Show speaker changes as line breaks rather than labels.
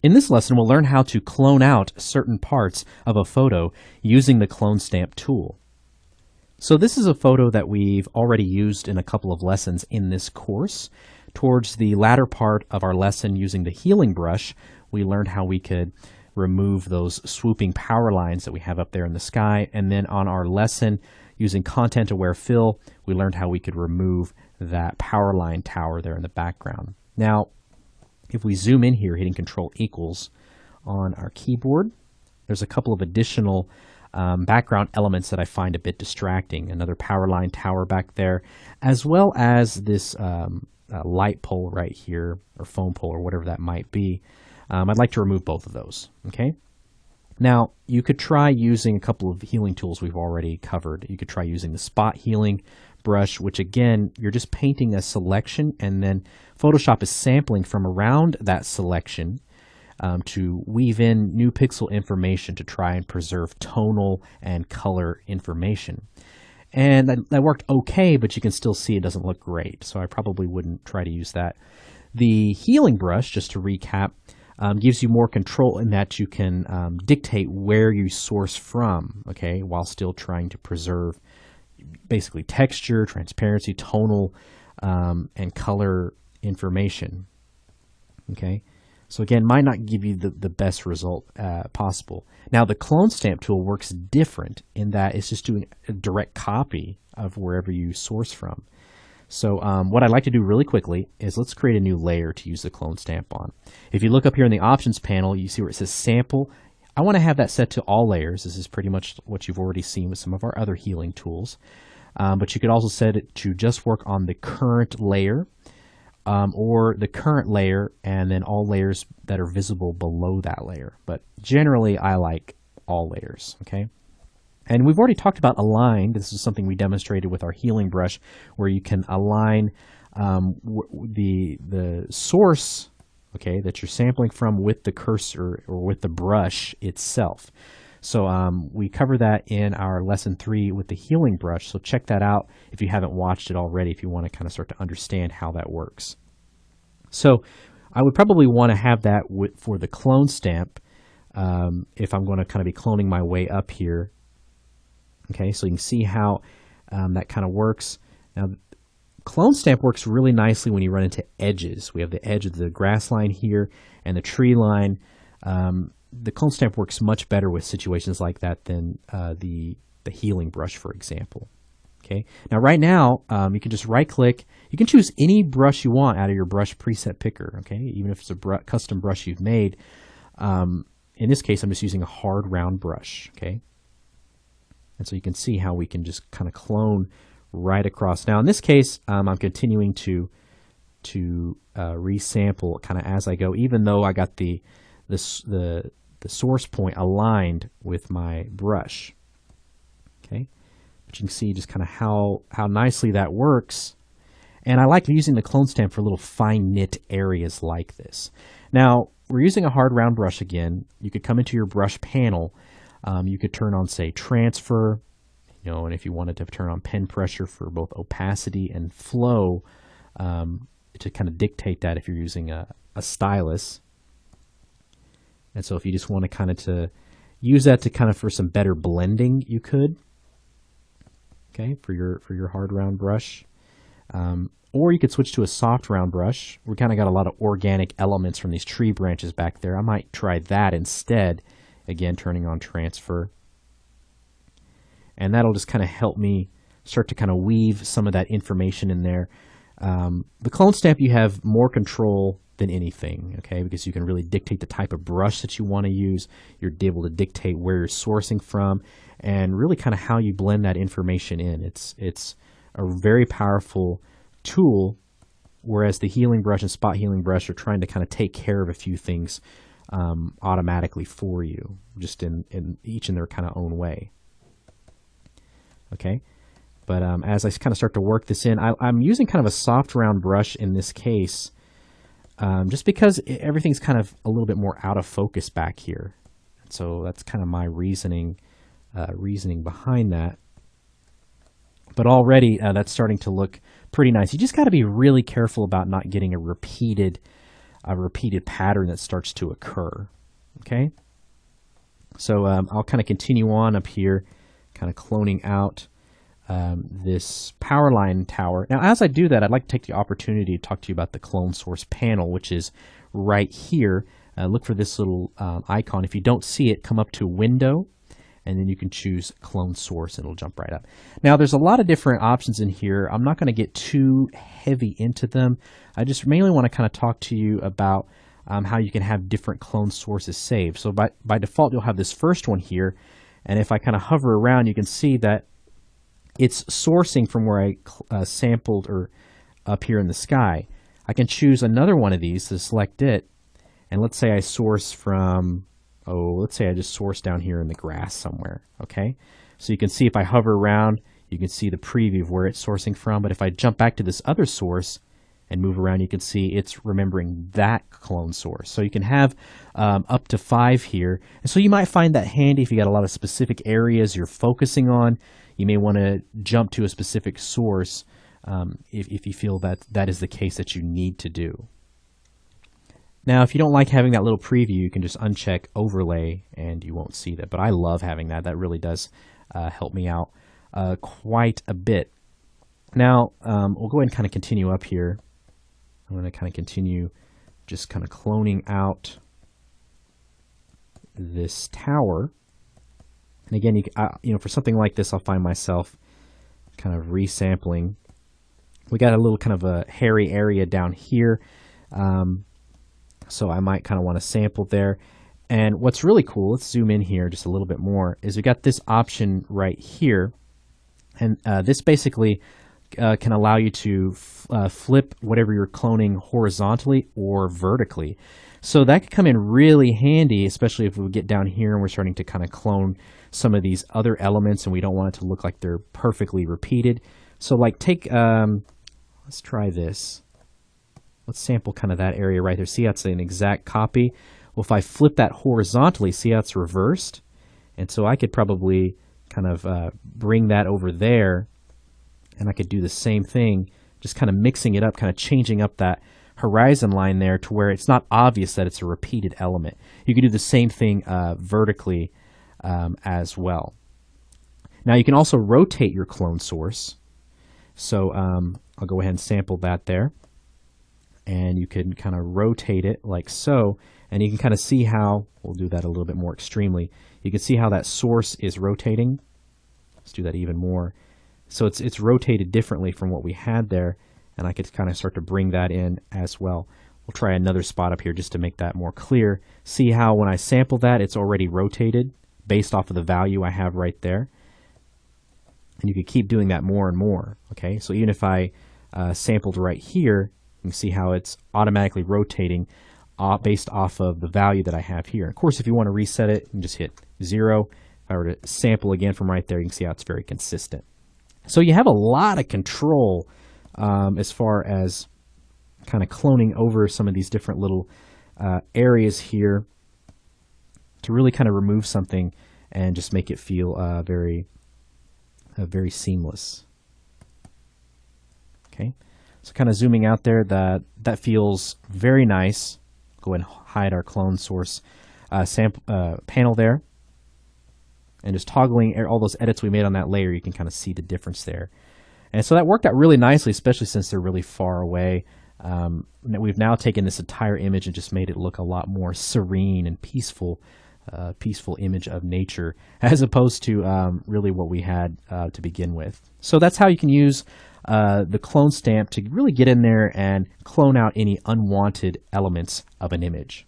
In this lesson, we'll learn how to clone out certain parts of a photo using the Clone Stamp tool. So this is a photo that we've already used in a couple of lessons in this course. Towards the latter part of our lesson using the healing brush, we learned how we could remove those swooping power lines that we have up there in the sky. And then on our lesson using Content Aware Fill, we learned how we could remove that power line tower there in the background. Now, if we zoom in here, hitting Control equals on our keyboard, there's a couple of additional background elements that I find a bit distracting. Another power line tower back there, as well as this light pole right here, or phone pole, or whatever that might be. I'd like to remove both of those, okay? Now, you could try using a couple of healing tools we've already covered. You could try using the spot healing brush, which again, you're just painting a selection, and then Photoshop is sampling from around that selection to weave in new pixel information to try and preserve tonal and color information. And that worked okay, but you can still see it doesn't look great, so I probably wouldn't try to use that. The healing brush, just to recap, gives you more control in that you can dictate where you source from, okay, while still trying to preserve basically texture, transparency, tonal, and color information, okay? So again, might not give you the best result possible. Now, the Clone Stamp tool works different in that it's just doing a direct copy of wherever you source from. So what I'd like to do really quickly is let's create a new layer to use the Clone Stamp on. If you look up here in the Options panel, you see where it says Sample. I want to have that set to all layers. This is pretty much what you've already seen with some of our other healing tools. But you could also set it to just work on the current layer or the current layer and then all layers that are visible below that layer. But generally, I like all layers, okay? And we've already talked about align. This is something we demonstrated with our healing brush, where you can align the source, okay, that you're sampling from with the cursor or with the brush itself. So we cover that in our lesson 3 with the healing brush. So check that out if you haven't watched it already, if you want to kind of start to understand how that works. So I would probably want to have that for the Clone Stamp if I'm going to kind of be cloning my way up here. Okay, so you can see how that kind of works. Now, Clone Stamp works really nicely when you run into edges. We have the edge of the grass line here and the tree line. The Clone Stamp works much better with situations like that than the healing brush, for example. Okay. Now, right now, you can just right-click. You can choose any brush you want out of your brush preset picker. Okay, even if it's a custom brush you've made. In this case, I'm just using a hard round brush. Okay. And so you can see how we can just kind of clone right across. Now, in this case, I'm continuing to resample kind of as I go, even though I got the source point aligned with my brush. Okay, but you can see just kind of how nicely that works. And I like using the Clone Stamp for little fine knit areas like this. Now, we're using a hard round brush again. You could come into your brush panel. You could turn on, say, transfer, and if you wanted to turn on pen pressure for both opacity and flow, to kind of dictate that if you're using a stylus. And so if you just want to kind of to use that to kind of for some better blending, you could, okay, for your hard round brush. Or you could switch to a soft round brush. We kind of got a lot of organic elements from these tree branches back there. I might try that instead. Again, turning on transfer. And that'll just kind of help me start to kind of weave some of that information in there. The Clone Stamp, you have more control than anything, okay? Because you can really dictate the type of brush that you want to use. You're able to dictate where you're sourcing from and really kind of how you blend that information in. It's a very powerful tool, whereas the healing brush and spot healing brush are trying to kind of take care of a few things automatically for you, just in each in their kind of own way. Okay, but as I kind of start to work this in, I'm using kind of a soft round brush in this case, just because everything's kind of a little bit more out of focus back here. So that's kind of my reasoning behind that. But already that's starting to look pretty nice. You just got to be really careful about not getting a repeated a repeated pattern that starts to occur. Okay, so I'll kind of continue on up here, kind of cloning out this power line tower. Now, as I do that, I'd like to take the opportunity to talk to you about the clone source panel, which is right here. Look for this little icon. If you don't see it, come up to Window, and then you can choose Clone Source, and it'll jump right up. Now, there's a lot of different options in here. I'm not going to get too heavy into them. I just mainly want to kind of talk to you about how you can have different clone sources saved. So by default, you'll have this first one here, and if I kind of hover around, you can see that it's sourcing from where I sampled or up here in the sky. I can choose another one of these to select it, and let's say I source from, let's say I just source down here in the grass somewhere, okay? So you can see if I hover around, you can see the preview of where it's sourcing from, but if I jump back to this other source and move around, you can see it's remembering that clone source. So you can have up to 5 here, and so you might find that handy if you got a lot of specific areas you're focusing on. You may want to jump to a specific source if you feel that that is the case that you need to do. Now, if you don't like having that little preview, you can just uncheck Overlay and you won't see that. But I love having that. That really does help me out quite a bit. Now, we'll go ahead and kind of continue up here. I'm going to kind of continue just kind of cloning out this tower. And again, you know, for something like this, I'll find myself kind of resampling. We got a little kind of a hairy area down here. So I might kind of want to sample there. And what's really cool, let's zoom in here just a little bit more, is we got this option right here. And this basically can allow you to flip whatever you're cloning horizontally or vertically. So that could come in really handy, especially if we get down here and we're starting to kind of clone some of these other elements and we don't want it to look like they're perfectly repeated. So like take, let's try this. Let's sample kind of that area right there. See how it's an exact copy? Well, if I flip that horizontally, see how it's reversed? And so I could probably kind of bring that over there, and I could do the same thing, just kind of mixing it up, kind of changing up that horizon line there to where it's not obvious that it's a repeated element. You can do the same thing vertically as well. Now you can also rotate your clone source. So I'll go ahead and sample that there. And you can kind of rotate it like so. And you can kind of see how, we'll do that a little bit more extremely. You can see how that source is rotating. Let's do that even more. So it's rotated differently from what we had there. And I could kind of start to bring that in as well. We'll try another spot up here just to make that more clear. See how when I sample that, it's already rotated based off of the value I have right there. And you could keep doing that more and more. Okay, so even if I sampled right here, you can see how it's automatically rotating based off of the value that I have here. Of course, if you want to reset it, you can just hit 0. If I were to sample again from right there, you can see how it's very consistent. So you have a lot of control as far as kind of cloning over some of these different little areas here to really kind of remove something and just make it feel very seamless. Okay. So kind of zooming out there, that feels very nice. Go ahead and hide our clone source panel there. And just toggling all those edits we made on that layer, you can kind of see the difference there. And so that worked out really nicely, especially since they're really far away. We've now taken this entire image and just made it look a lot more serene and peaceful image of nature, as opposed to really what we had to begin with. So that's how you can use the clone stamp to really get in there and clone out any unwanted elements of an image.